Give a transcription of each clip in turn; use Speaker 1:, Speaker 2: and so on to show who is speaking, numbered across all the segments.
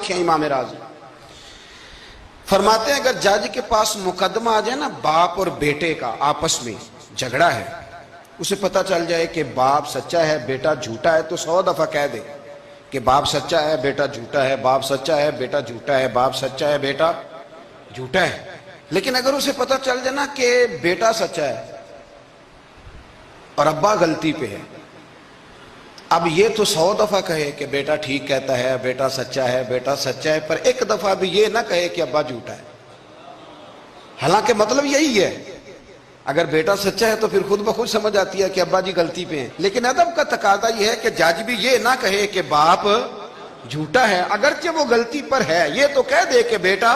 Speaker 1: واقعہ امام راضی فرماتے ہیں اگر جج کے پاس مقدمہ آ جائے نا باپ اور بیٹے کا آپس میں جھگڑا ہے، اسے پتہ چل جائے کہ باپ سچا ہے بیٹا جھوٹا ہے، تو 100 دفعہ کہہ دے کہ باپ سچا ہے بیٹا جھوٹا ہے، باپ سچا ہے بیٹا جھوٹا ہے، باپ سچا ہے بیٹا جھوٹا ہے۔ لیکن اگر اسے پتہ چل جائے نا کہ بیٹا سچا ہے اور ابا غلطی پہ ہے، اب یہ تو 100 دفعہ کہے کہ بیٹا ٹھیک کہتا ہے، بیٹا سچا ہے، بیٹا سچا ہے، پر ایک دفعہ بھی یہ نہ کہے کہ ابا جھوٹا ہے، حالانکہ مطلب یہی ہے۔ اگر بیٹا سچا ہے تو پھر خود بخود سمجھ آتی ہے کہ ابا جی غلطی پہ ہیں، لیکن ادب کا تقاضا یہ ہے کہ جج بھی یہ نہ کہے کہ باپ جھوٹا ہے اگرچہ وہ غلطی پر ہے، یہ تو کہہ دے کہ بیٹا،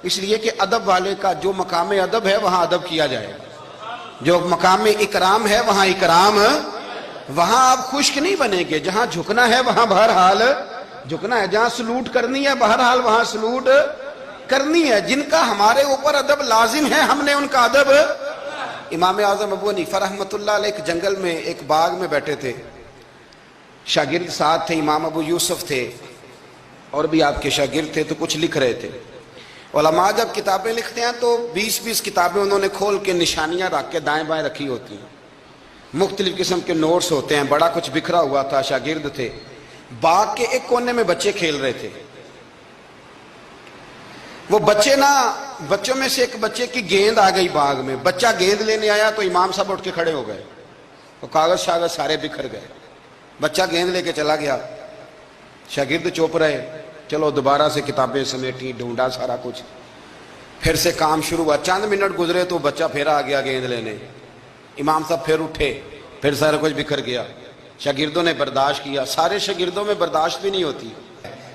Speaker 1: اس لیے کہ ادب والے کا جو مقام ادب ہے وہاں ادب کیا جائے، جو مقام اکرام ہے وہاں اکرام، وہاں آپ خشک نہیں بنیں گے، جہاں جھکنا ہے وہاں بہرحال جھکنا ہے، جہاں سلوٹ کرنی ہے بہرحال وہاں سلوٹ کرنی ہے۔ جن کا ہمارے اوپر ادب لازم ہے ہم نے ان کا ادب۔ امام اعظم ابو حنیفہ رحمۃ اللہ علیہ ایک جنگل میں ایک باغ میں بیٹھے تھے، شاگرد ساتھ تھے، امام ابو یوسف تھے اور بھی آپ کے شاگرد تھے، تو کچھ لکھ رہے تھے۔ علماء جب کتابیں لکھتے ہیں تو 20 کتابیں انہوں نے کھول کے نشانیاں رکھ کے دائیں بائیں رکھی ہوتی ہیں، مختلف قسم کے نوٹس ہوتے ہیں، بڑا کچھ بکھرا ہوا تھا، شاگرد تھے۔ باغ کے ایک کونے میں بچے کھیل رہے تھے، وہ بچوں میں سے ایک بچے کی گیند آ گئی باغ میں، بچہ گیند لینے آیا تو امام صاحب اٹھ کے کھڑے ہو گئے، تو کاغذ شاغذ سارے بکھر گئے، بچہ گیند لے کے چلا گیا، شاگرد چوپ رہے، چلو دوبارہ سے کتابیں سمیٹی، ڈھونڈا سارا کچھ، پھر سے کام شروع ہوا، چند منٹ گزرے تو بچہ پھر آ گیا گیند لینے، امام صاحب پھر اٹھے، پھر سارا کچھ بکھر گیا، شاگردوں نے برداشت کیا، سارے شاگردوں میں برداشت بھی نہیں ہوتی،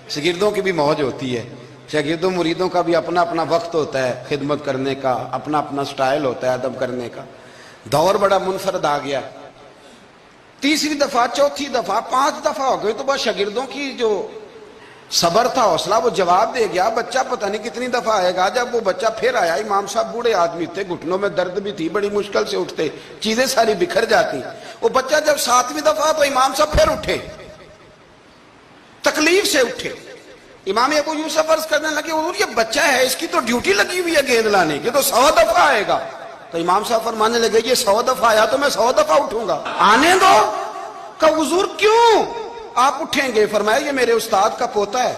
Speaker 1: شاگردوں کی بھی موج ہوتی ہے، شاگردوں مریدوں کا بھی اپنا اپنا وقت ہوتا ہے خدمت کرنے کا، اپنا اپنا سٹائل ہوتا ہے ادب کرنے کا، دور بڑا منفرد آ گیا، تیسری دفعہ چوتھی دفعہ 5 دفعہ ہو گئی تو بس شاگردوں کی جو صبر تھا حوصلہ وہ جواب دے گیا، بچہ پتہ نہیں کتنی دفعہ آئے گا، جب وہ بچہ پھر آیا، امام صاحب بوڑھے آدمی تھے، گھٹنوں میں درد بھی تھی، بڑی مشکل سے اٹھتے، چیزیں ساری بکھر جاتی، وہ بچہ جب 7ویں دفعہ تو امام صاحب پھر اٹھے، تکلیف سے اٹھے، امام ابو یوسف عرض کرنے لگے حضور یہ بچہ ہے اس کی تو ڈیوٹی لگی ہوئی ہے گیند لانے کی، تو 100 دفعہ آئے گا، تو امام صاحب فرمانے لگے یہ 100 دفعہ آیا تو میں 100 دفعہ اٹھوں گا، آنے دو۔ کہا حضور کیوں آپ اٹھیں گے؟ فرمایا یہ میرے استاد کا پوتا ہے،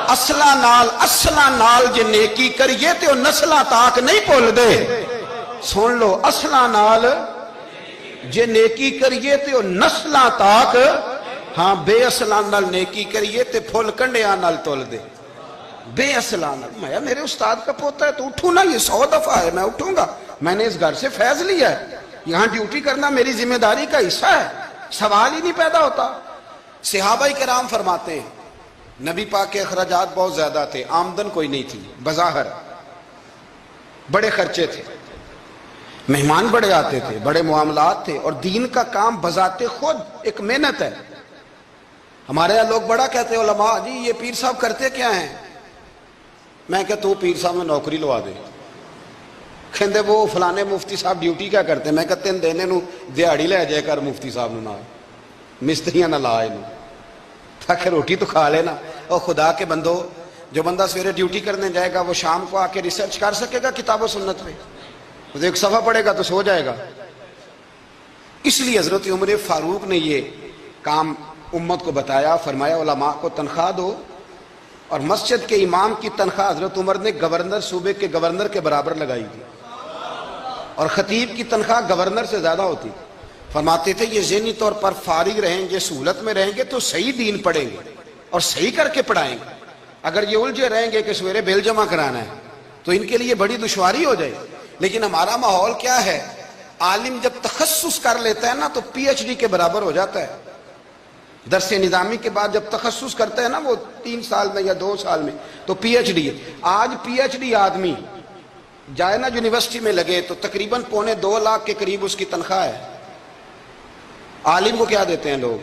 Speaker 1: اصلا نال جے نیکی کریے تے نسلاں تاک نہیں بھول دے، سن لو، اصلا نال جے نیکی کریے تے نسلاں تاک، ہاں بے اصلاں نال نیکی کریے تے پھول کنڈیاں نال تول دے، بے اصلاں نال۔ میں میرے استاد کا پوتا ہے تو اٹھوں نا، یہ 100 دفعہ ہے میں اٹھوں گا، میں نے اس گھر سے فیض لیا ہے، یہاں ڈیوٹی کرنا میری ذمہ داری کا حصہ ہے، سوال ہی نہیں پیدا ہوتا۔ صحابہ کرام فرماتے ہیں نبی پاک کے اخراجات بہت زیادہ تھے، آمدن کوئی نہیں تھی، بظاہر بڑے خرچے تھے، مہمان بڑے آتے تھے، بڑے معاملات تھے، اور دین کا کام بذات خود ایک محنت ہے۔ ہمارے یہاں لوگ بڑا کہتے ہیں علماء جی یہ پیر صاحب کرتے کیا ہیں؟ میں کہتا ہوں پیر صاحب میں نوکری لوا دے، کہندے وہ فلانے مفتی صاحب ڈیوٹی کیا کرتے ہیں؟ میں کہتے ہیں دینے نو دیہڑی لے جائے کر مفتی صاحب نو، نہ مستریاں نہ لائے نو، تاکہ روٹی تو کھا لینا۔ اور خدا کے بندو، جو بندہ سویرے ڈیوٹی کرنے جائے گا وہ شام کو آ کے ریسرچ کر سکے گا کتاب و سنت پہ؟ وہ ایک صفحہ پڑھے گا تو سو جائے گا۔ اس لیے حضرت عمر فاروق نے یہ کام امت کو بتایا، فرمایا علماء کو تنخواہ دو، اور مسجد کے امام کی تنخواہ حضرت عمر نے گورنر، صوبے کے گورنر کے برابر لگائی تھی، اور خطیب کی تنخواہ گورنر سے زیادہ ہوتی تھی۔ فرماتے تھے یہ ذہنی طور پر فارغ رہیں گے، سہولت میں رہیں گے تو صحیح دین پڑھیں گے اور صحیح کر کے پڑھائیں گے، اگر یہ الجھے رہیں گے کہ سویرے بل جمع کرانا ہے تو ان کے لیے بڑی دشواری ہو جائے۔ لیکن ہمارا ماحول کیا ہے، عالم جب تخصص کر لیتا ہے نا تو پی ایچ ڈی کے برابر ہو جاتا ہے، درس نظامی کے بعد جب تخصص کرتا ہے نا وہ 3 سال میں یا 2 سال میں تو پی ایچ ڈی ہے۔ آج پی ایچ ڈی آدمی جائے نا یونیورسٹی میں لگے تو تقریباً 2.25 لاکھ کے قریب اس کی تنخواہ ہے۔ عالم کو کیا دیتے ہیں لوگ؟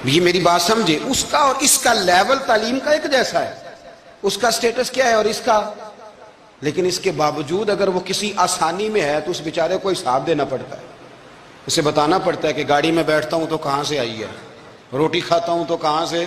Speaker 1: یہ میری بات سمجھے، اس کا اور اس کا لیول تعلیم کا ایک جیسا ہے، اس کا سٹیٹس کیا ہے اور اس کا، لیکن اس کے باوجود اگر وہ کسی آسانی میں ہے تو اس بیچارے کو حساب دینا پڑتا ہے، اسے بتانا پڑتا ہے کہ گاڑی میں بیٹھتا ہوں تو کہاں سے آئی ہے، روٹی کھاتا ہوں تو کہاں سے؟